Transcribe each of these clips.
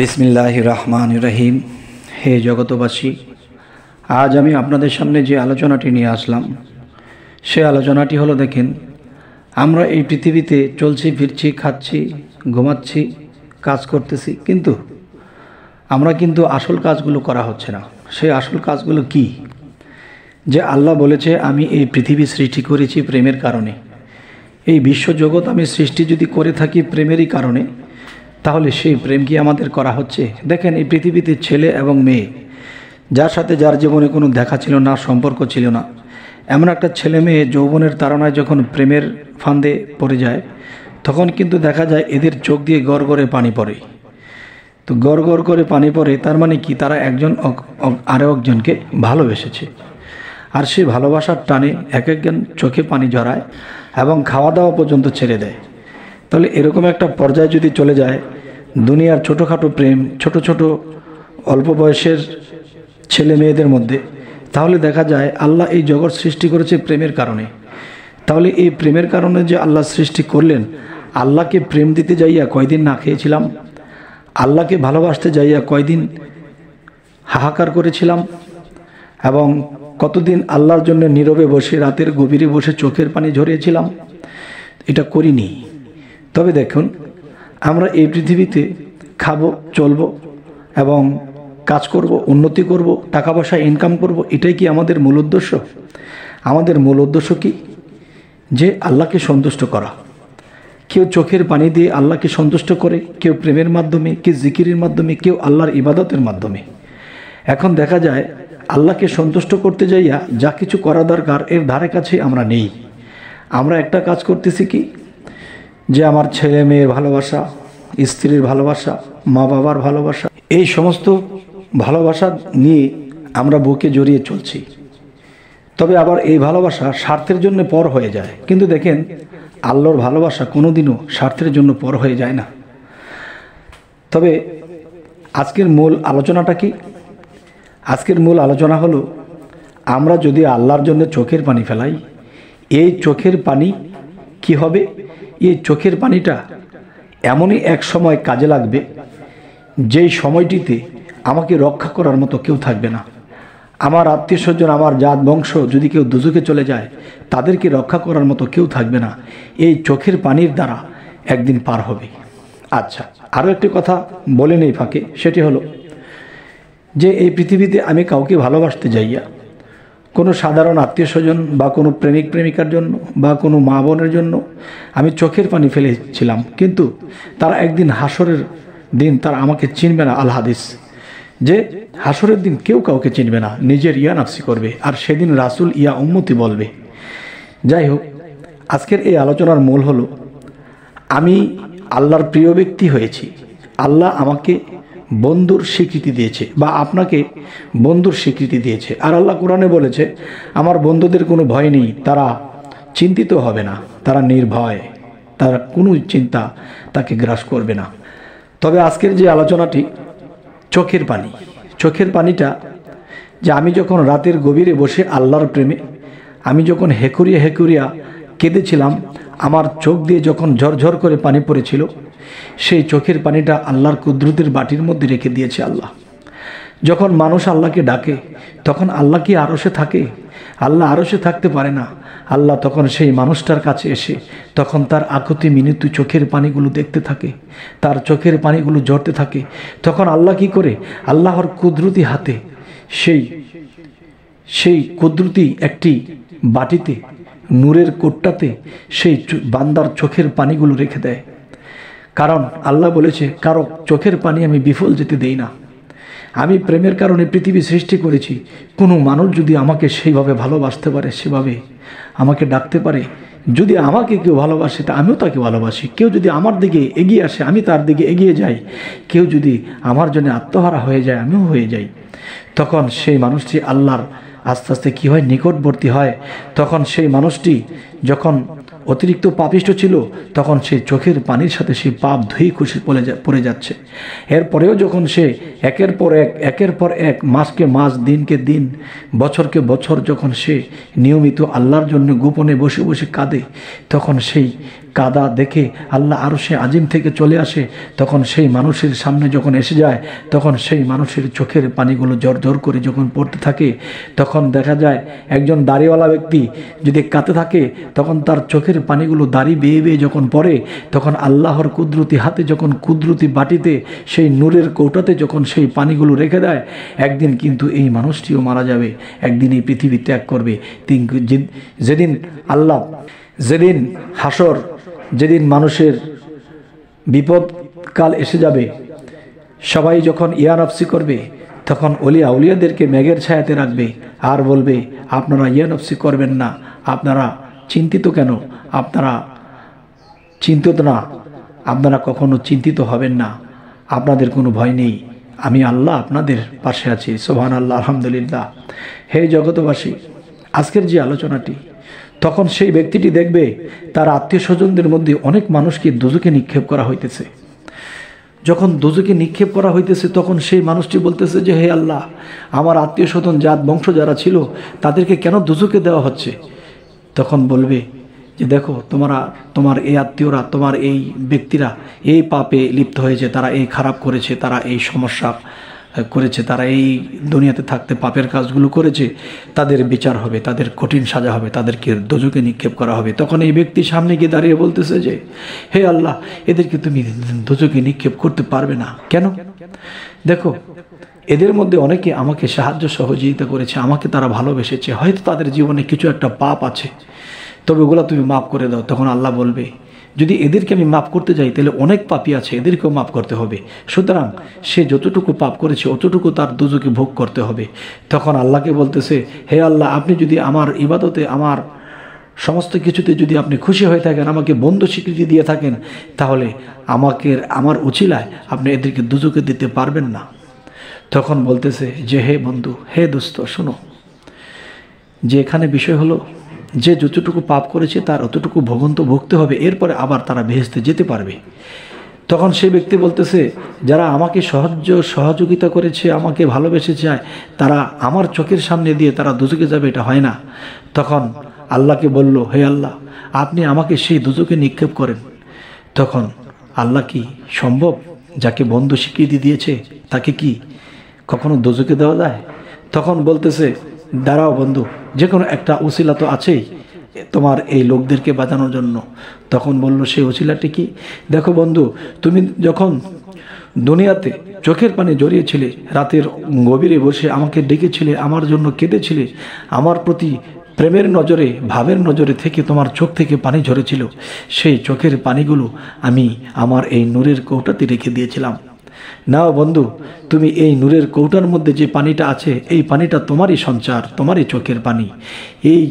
বিসমিল্লাহির রহমানির রহিম। হে জগতবাসী, আজ আমি আপনাদের সামনে যে আলোচনাটি নিয়ে আসলাম সে আলোচনাটি হলো, দেখেন, আমরা এই পৃথিবীতে চলছি ফিরছি, খাচ্ছি, ঘুমাচ্ছি, কাজ করতেছি, কিন্তু আমরা আসল কাজগুলো করা হচ্ছে না। সেই আসল কাজগুলো কি? যে আল্লাহ বলেছে আমি এই পৃথিবী সৃষ্টি করেছি প্রেমের কারণে, এই বিশ্বজগৎ আমি সৃষ্টি যদি করে থাকি প্রেমেরই কারণে, তাহলে সেই প্রেম কি আমাদের করা হচ্ছে? দেখেন, এই পৃথিবীতে ছেলে এবং মেয়ে, যার সাথে যার জীবনে কোনো দেখা ছিল না, সম্পর্ক ছিল না, এমন একটা ছেলে মেয়ে যৌবনের তাড়নায় যখন প্রেমের ফাঁদে পড়ে যায়, তখন কিন্তু দেখা যায় এদের চোখ দিয়ে গড় গড়ে পানি পড়ে। তো গড় গড় করে পানি পড়ে, তার মানে কি? তারা একজন আরও একজনকে ভালোবেসেছে, আর সেই ভালোবাসার টানে এক একজন চোখে পানি ঝরায় এবং খাওয়া দাওয়া পর্যন্ত ছেড়ে দেয়। তাহলে এরকম একটা পর্যায়ে যদি চলে যায় দুনিয়ার ছোটোখাটো প্রেম, ছোট ছোট অল্প বয়সের ছেলে মেয়েদের মধ্যে, তাহলে দেখা যায় আল্লাহ এই জগৎ সৃষ্টি করেছে প্রেমের কারণে। তাহলে এই প্রেমের কারণে যে আল্লাহ সৃষ্টি করলেন, আল্লাহকে প্রেম দিতে যাইয়া কয়দিন না খেয়েছিলাম, আল্লাহকে ভালোবাসতে যাইয়া কয়দিন হাহাকার করেছিলাম, এবং কতদিন আল্লাহর জন্য নীরবে বসে রাতের গভীরে বসে চোখের পানি ঝরিয়েছিলাম? এটা করিনি। তবে দেখুন, আমরা এই পৃথিবীতে খাবো, চলবো এবং কাজ করব, উন্নতি করব, টাকা পয়সা ইনকাম করব, এটাই কি আমাদের মূল উদ্দেশ্য? আমাদের মূল উদ্দেশ্য কি? যে আল্লাহকে সন্তুষ্ট করা। কেউ চোখের পানি দিয়ে আল্লাহকে সন্তুষ্ট করে, কেউ প্রেমের মাধ্যমে, কেউ জিকিরের মাধ্যমে, কেউ আল্লাহর ইবাদতের মাধ্যমে। এখন দেখা যায় আল্লাহকে সন্তুষ্ট করতে যাইয়া যা কিছু করা দরকার এর ধারে কাছে আমরা নেই। আমরা একটা কাজ করতেছি কি? যে আমার ছেলে মেয়ের ভালোবাসা, স্ত্রীর ভালোবাসা, মা বাবার ভালোবাসা, এই সমস্ত ভালোবাসা নিয়ে আমরা বুকে জড়িয়ে চলছি। তবে আবার এই ভালোবাসা স্বার্থের জন্য পর হয়ে যায়। কিন্তু দেখেন, আল্লাহর ভালোবাসা কোনোদিনও স্বার্থের জন্য পর হয়ে যায় না। তবে আজকের মূল আলোচনাটা কি? আজকের মূল আলোচনা হলো, আমরা যদি আল্লাহর জন্য চোখের পানি ফেলাই, এই চোখের পানি কি হবে? এই চোখের পানিটা এমনই এক সময় কাজে লাগবে, যেই সময়টিতে আমাকে রক্ষা করার মতো কেউ থাকবে না। আমার আত্মীয় স্বজন, আমার জাত বংশ যদি কেউ দুজকে চলে যায়, তাদেরকে রক্ষা করার মতো কেউ থাকবে না। এই চোখের পানির দ্বারা একদিন পার হবে। আচ্ছা, আরও একটি কথা বলে নেই ফাঁকে, সেটি হলো যে এই পৃথিবীতে আমি কাউকে ভালোবাসতে যাইয়া, কোনো সাধারণ আত্মীয় স্বজন বা কোনো প্রেমিক প্রেমিকার জন্য বা কোনো মা বোনের জন্য আমি চোখের পানি ফেলেছিলাম, কিন্তু তারা একদিন হাসরের দিন তারা আমাকে চিনবে না। আল হাদিস, যে হাসরের দিন কেউ কাউকে চিনবে না, নিজের ইয়া নাফসি করবে, আর সেদিন রাসূল ইয়া উম্মতি বলবে। যাই হোক, আজকের এই আলোচনার মূল হলো, আমি আল্লাহর প্রিয় ব্যক্তি হয়েছি, আল্লাহ আমাকে বন্ধুর স্বীকৃতি দিয়েছে, বা আপনাকে বন্ধুর স্বীকৃতি দিয়েছে। আর আল্লাহ কোরআনে বলেছে, আমার বন্ধুদের কোনো ভয় নেই, তারা চিন্তিত হবে না, তারা নির্ভয়, তারা কোনো চিন্তা তাকে গ্রাস করবে না। তবে আজকের যে আলোচনাটি, চোখের পানি। চোখের পানিটা যে আমি যখন রাতের গভীরে বসে আল্লাহর প্রেমে আমি যখন হেকুরিয়া হেকুরিয়া কেঁদেছিলাম, আমার চোখ দিয়ে যখন ঝরঝর করে পানি পড়েছিল, সেই চোখের পানিটা আল্লাহর কুদরতের বাটির মধ্যে রেখে দিয়েছে আল্লাহ। যখন মানুষ আল্লাহকে ডাকে, তখন আল্লাহ কি আরশে থাকে? আল্লাহ আরশে থাকতে পারে না। আল্লাহ তখন সেই মানুষটার কাছে এসে তখন তার আকুতি মিনতি চোখের পানিগুলো দেখতে থাকে, তার চোখের পানিগুলো ঝরতে থাকে। তখন আল্লাহ কি করে? আল্লাহর কুদরতি হাতে সেই কুদরতি একটি বাটিতে, নূরের কোটটাতে সেই বান্দার চোখের পানিগুলো রেখে দেয়। কারণ আল্লাহ বলেছে, কারো চোখের পানি আমি বিফল যেতে দেই না। আমি প্রেমের কারণে পৃথিবী সৃষ্টি করেছি। কোনো মানুষ যদি আমাকে সেইভাবে ভালোবাসতে পারে, সেভাবে আমাকে ডাকতে পারে, যদি আমাকে কেউ ভালোবাসে তা আমিও তাকে ভালোবাসি, কেউ যদি আমার দিকে এগিয়ে আসে আমি তার দিকে এগিয়ে যাই, কেউ যদি আমার জন্য আত্মহারা হয়ে যায় আমিও হয়ে যাই, তখন সেই মানুষটি আল্লাহর আস্তে আস্তে কী হয়? নিকটবর্তী হয়। তখন সেই মানুষটি যখন অতিরিক্ত পাপিষ্ঠ ছিল, তখন সে চোখের পানির সাথে সেই পাপ ধুই খুশি পড়ে যাচ্ছে। এরপরেও যখন সে একের পর এক, মাসকে মাস, দিনকে দিন, বছরকে বছর যখন সে নিয়মিত আল্লাহর জন্য গোপনে বসে বসে কাঁদে, তখন সেই কাদা দেখে আল্লাহ আরশে আজিম থেকে চলে আসে, তখন সেই মানুষের সামনে যখন এসে যায়, তখন সেই মানুষের চোখের পানিগুলো জোর জোর করে যখন পড়তে থাকে, তখন দেখা যায় একজন দাড়িওয়ালা ব্যক্তি যদি কাঁদতে থাকে, তখন তার চোখের পানিগুলো দাড়ি বেয়ে বেয়ে যখন পড়ে, তখন আল্লাহর কুদরতি হাতে যখন কুদরতি বাটিতে সেই নূরের কৌটাতে যখন সেই পানিগুলো রেখে দেয়, একদিন কিন্তু এই মানুষটিও মারা যাবে, একদিন এই পৃথিবী ত্যাগ করবে। যেদিন আল্লাহ, যেদিন হাসর, যেদিন মানুষের বিপদকাল এসে যাবে, সবাই যখন ইয়া নফসি করবে, তখন উলিয়াদেরকে মেঘের ছায়াতে রাখবে আর বলবে, আপনারা ইয়া নফসি করবেন না, আপনারা চিন্তিত কেন, আপনারা চিন্তিত না, আপনারা কখনো চিন্তিত হবেন না, আপনাদের কোনো ভয় নেই, আমি আল্লাহ আপনাদের পাশে আছি। সুবহানাল্লাহ, আলহামদুলিল্লাহ। হে জগতবাসী, আজকের যে আলোচনাটি, তখন সেই ব্যক্তিটি দেখবে তার আত্মীয় স্বজনদের মধ্যে অনেক মানুষকে দোজখে নিক্ষেপ করা হইতেছে। যখন দোজখে নিক্ষেপ করা হইতেছে, তখন সেই মানুষটি বলতেছে যে, হে আল্লাহ, আমার আত্মীয় স্বজন জাত বংশ যারা ছিল তাদেরকে কেন দোজখে দেওয়া হচ্ছে? তখন বলবে যে, দেখো, তোমার এই আত্মীয়রা, তোমার এই ব্যক্তিরা এই পাপে লিপ্ত হয়েছে, তারা এই খারাপ করেছে, তারা এই সমস্যা করেছে, তারা এই দুনিয়াতে থাকতে পাপের কাজগুলো করেছে, তাদের বিচার হবে, তাদের কঠিন সাজা হবে, তাদেরকে দোজখে নিক্ষেপ করা হবে। তখন এই ব্যক্তি সামনে গিয়ে দাঁড়িয়ে বলতেছে যে, হে আল্লাহ, এদেরকে তুমি দোজখে নিক্ষেপ করতে পারবে না কেন? দেখো, এদের মধ্যে অনেকে আমাকে সাহায্য সহযোগিতা করেছে, আমাকে তারা ভালোবেসেছে, হয়তো তাদের জীবনে কিছু একটা পাপ আছে, তবে ওগুলো তুমি মাফ করে দাও। তখন আল্লাহ বলবে, যদি এদেরকে আমি মাফ করতে যাই তাহলে অনেক পাপী আছে, এদেরকেও মাফ করতে হবে, সুতরাং সে যতটুকু পাপ করেছে অতটুকু তার দোজখে ভোগ করতে হবে। তখন আল্লাহকে বলতেছে, হে আল্লাহ, আপনি যদি আমার ইবাদতে, আমার সমস্ত কিছুতে যদি আপনি খুশি হয়ে থাকেন, আমাকে বন্ধু স্বীকৃতি দিয়ে থাকেন, তাহলে আমার উছিলায় আপনি এদেরকে দোজখে দিতে পারবেন না। তখন বলতেছে যে, হে বন্ধু, হে দোস্ত, শোনো, যে এখানে বিষয় হলো যে যতটুকু পাপ করেছে তার অতটুকু ভোগন্ত ভুগতে হবে, এরপরে আবার তারা বেহেশতে যেতে পারবে। তখন সেই ব্যক্তি বলতেছে, যারা আমাকে সহযোগিতা করেছে, আমাকে ভালোবেসে যায়, তারা আমার চোখের সামনে দিয়ে তারা দোজখে যাবে, এটা হয় না। তখন আল্লাহকে বলল, হে আল্লাহ, আপনি আমাকে সেই দোজখে নিক্ষেপ করেন। তখন আল্লাহ, কি সম্ভব? যাকে বন্ধু স্বীকৃতি দিয়েছে তাকে কি কখনো দোজখে দেওয়া যায়? তখন বলতেছে, দাঁড়াও বন্ধু, যে কোনো একটা উসিলা তো আছেই তোমার এই লোকদেরকে বাঁচানোর জন্য। তখন বলল, সেই উসিলাটি কি? দেখো বন্ধু, তুমি যখন দুনিয়াতে চোখের পানি জড়িয়েছিলে, রাতের গভীরে বসে আমাকে ডেকেছিলে, আমার জন্য কেঁদেছিলে, আমার প্রতি প্রেমের নজরে, ভাবের নজরে থেকে তোমার চোখ থেকে পানি ঝরেছিল, সেই চোখের পানিগুলো আমি আমার এই নূরের কৌটাতে রেখে দিয়েছিলাম। নাও বন্ধু, তুমি এই নূরের কৌটার মধ্যে যে পানিটা আছে, এই পানিটা তোমারই সঞ্চার, তোমারই চোখের পানি। এই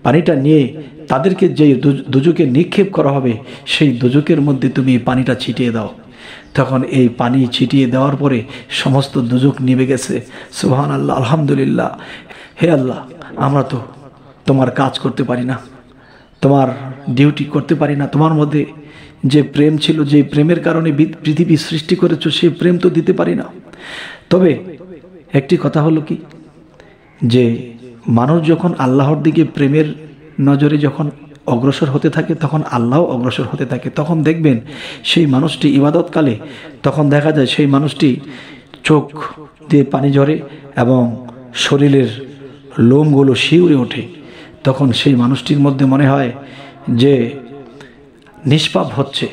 পানিটা নিয়ে তাদেরকে যে দোজখে নিক্ষেপ করা হবে, সেই দোজখের মধ্যে তুমি এই পানিটা ছিটিয়ে দাও। তখন এই পানি ছিটিয়ে দেওয়ার পরে সমস্ত দোজখ নিভে গেছে। সুবহানাল্লাহ, আলহামদুলিল্লাহ। হে আল্লাহ, আমরা তো তোমার কাজ করতে পারি না, তোমার ডিউটি করতে পারি না, তোমার মধ্যে যে প্রেম ছিল, যে প্রেমের কারণে পৃথিবী সৃষ্টি করেছো, সেই প্রেম তো দিতে পারি না। তবে একটি কথা হলো কি, যে মানুষ যখন আল্লাহর দিকে প্রেমের নজরে যখন অগ্রসর হতে থাকে, তখন আল্লাহও অগ্রসর হতে থাকে। তখন দেখবেন সেই মানুষটি ইবাদতকালে, তখন দেখা যায় সেই মানুষটি চোখ দিয়ে পানি ঝরে এবং শরীরের লোমগুলো শিউরে ওঠে। তখন সেই মানুষটির মধ্যে মনে হয় যে নিষ্পাপ হচ্ছে,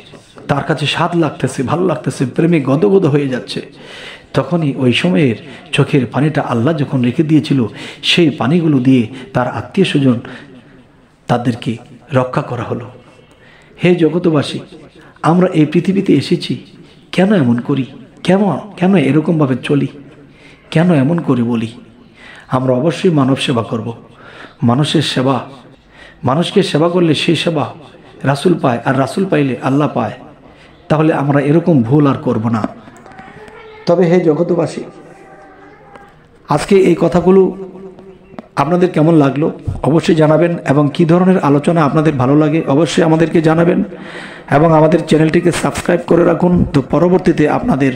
তার কাছে স্বাদ লাগতেছে, ভালো লাগতেছে, প্রেমে গদগদ হয়ে যাচ্ছে। তখনই ওই সময়ের চোখের পানিটা আল্লাহ যখন রেখে দিয়েছিল, সেই পানিগুলো দিয়ে তার আত্মীয় স্বজন তাদেরকে রক্ষা করা হলো। হে জগতবাসী, আমরা এই পৃথিবীতে এসেছি কেন এমন করি, কেন এরকমভাবে চলি, কেন এমন করি বলি? আমরা অবশ্যই মানব সেবা করব। মানুষের সেবা, মানুষকে সেবা করলে সেই সেবা রাসূল পায়, আর রাসূল পাইলে আল্লাহ পায়। তাহলে আমরা এরকম ভুল আর করব না। তবে হে জগতবাসী, আজকে এই কথাগুলো আপনাদের কেমন লাগলো অবশ্যই জানাবেন, এবং কি ধরনের আলোচনা আপনাদের ভালো লাগে অবশ্যই আমাদেরকে জানাবেন, এবং আমাদের চ্যানেলটিকে সাবস্ক্রাইব করে রাখুন, তো পরবর্তীতে আপনাদের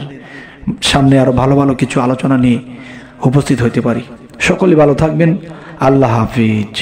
সামনে আরও ভালো ভালো কিছু আলোচনা নিয়ে উপস্থিত হতে পারি। সকলে ভালো থাকবেন। আল্লাহ হাফিজ।